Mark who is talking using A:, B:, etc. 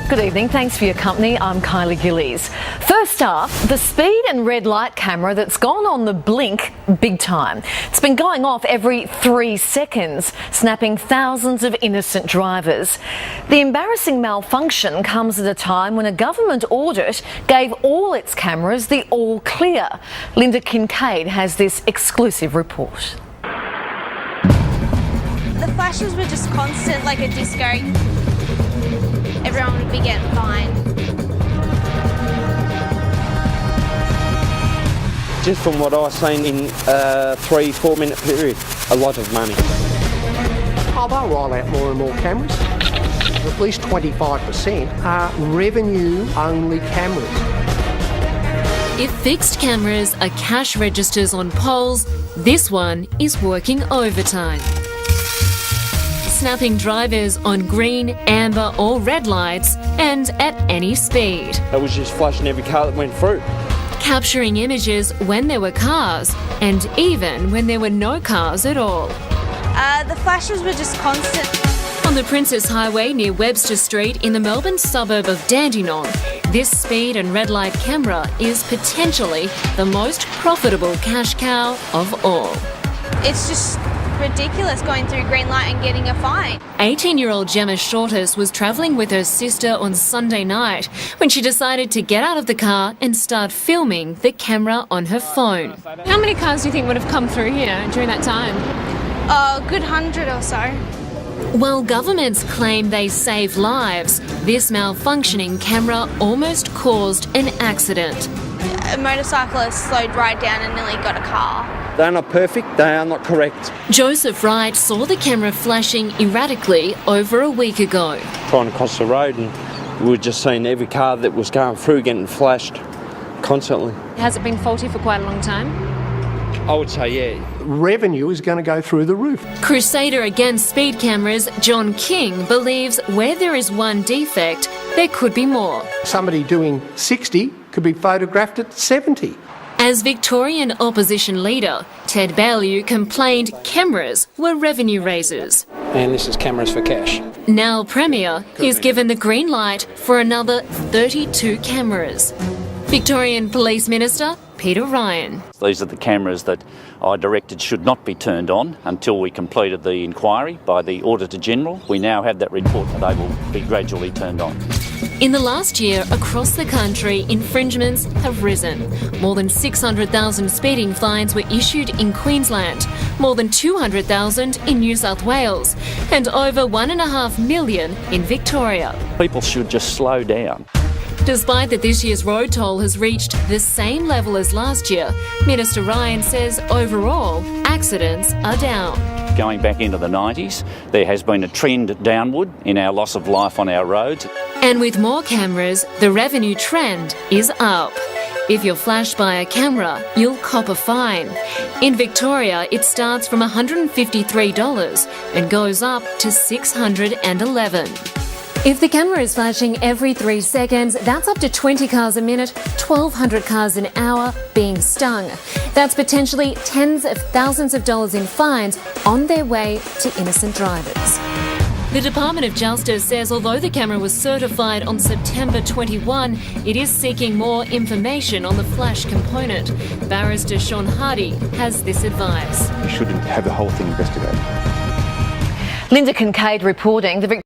A: Good evening, thanks for your company. I'm Kylie Gillies. First up, the speed and red light camera that's gone on the blink big time. It's been going off every 3 seconds, snapping thousands of innocent drivers. The embarrassing malfunction comes at a time when a government audit gave all its cameras the all clear. Linda Kincaid has this exclusive report.
B: The flashes were just constant, like a disco. Everyone would be getting fined.
C: Just from what I've seen in a 3-4 minute period, a lot of money.
D: Oh, they'll roll out more and more cameras. At least 25% are revenue-only cameras.
E: If fixed cameras are cash registers on poles, this one is working overtime. Snapping drivers on green, amber or red lights and at any speed.
C: It was just flashing every car that went through.
E: Capturing images when there were cars and even when there were no cars at all.
B: The flashes were just constant.
E: On the Princess Highway near Webster Street in the Melbourne suburb of Dandenong, this speed and red light camera is potentially the most profitable cash cow of all.
B: It's just ridiculous going through green light and getting a fine.
E: 18-year-old Gemma Shortis was travelling with her sister on Sunday night when she decided to get out of the car and start filming the camera on her phone.
F: How many cars do you think would have come through here during that time?
B: A good 100 or so.
E: While governments claim they save lives, this malfunctioning camera almost caused an accident.
B: A motorcyclist slowed right down and nearly got a car.
C: They're not perfect, they are not correct.
E: Joseph Wright saw the camera flashing erratically over a week ago.
C: Trying to cross the road and we were just seeing every car that was going through getting flashed constantly.
F: Has it been faulty for quite a long time?
C: I would say, yeah.
D: Revenue is going to go through the roof.
E: Crusader against speed cameras, John King believes where there is one defect, there could be more.
D: Somebody doing 60 could be photographed at 70.
E: As Victorian opposition leader, Ted Baillieu complained cameras were revenue raisers.
G: And this is cameras for cash.
E: Now Premier, he's given the green light for another 32 cameras. Victorian Police Minister Peter Ryan.
H: These are the cameras that I directed should not be turned on until we completed the inquiry by the Auditor General. We now have that report that they will be gradually turned on.
E: In the last year, across the country, infringements have risen. More than 600,000 speeding fines were issued in Queensland, more than 200,000 in New South Wales, and over 1.5 million in Victoria.
H: People should just slow down.
E: Despite that this year's road toll has reached the same level as last year, Minister Ryan says overall, accidents are down.
H: Going back into the 90s, there has been a trend downward in our loss of life on our roads.
E: And with more cameras, the revenue trend is up. If you're flashed by a camera, you'll cop a fine. In Victoria, it starts from $153 and goes up to $611. If the camera is flashing every 3 seconds, that's up to 20 cars a minute, 1,200 cars an hour being stung. That's potentially tens of thousands of dollars in fines on their way to innocent drivers. The Department of Justice says although the camera was certified on September 21, it is seeking more information on the flash component. Barrister Sean Hardy has this advice.
I: You should have the whole thing investigated.
A: Linda Kincaid reporting.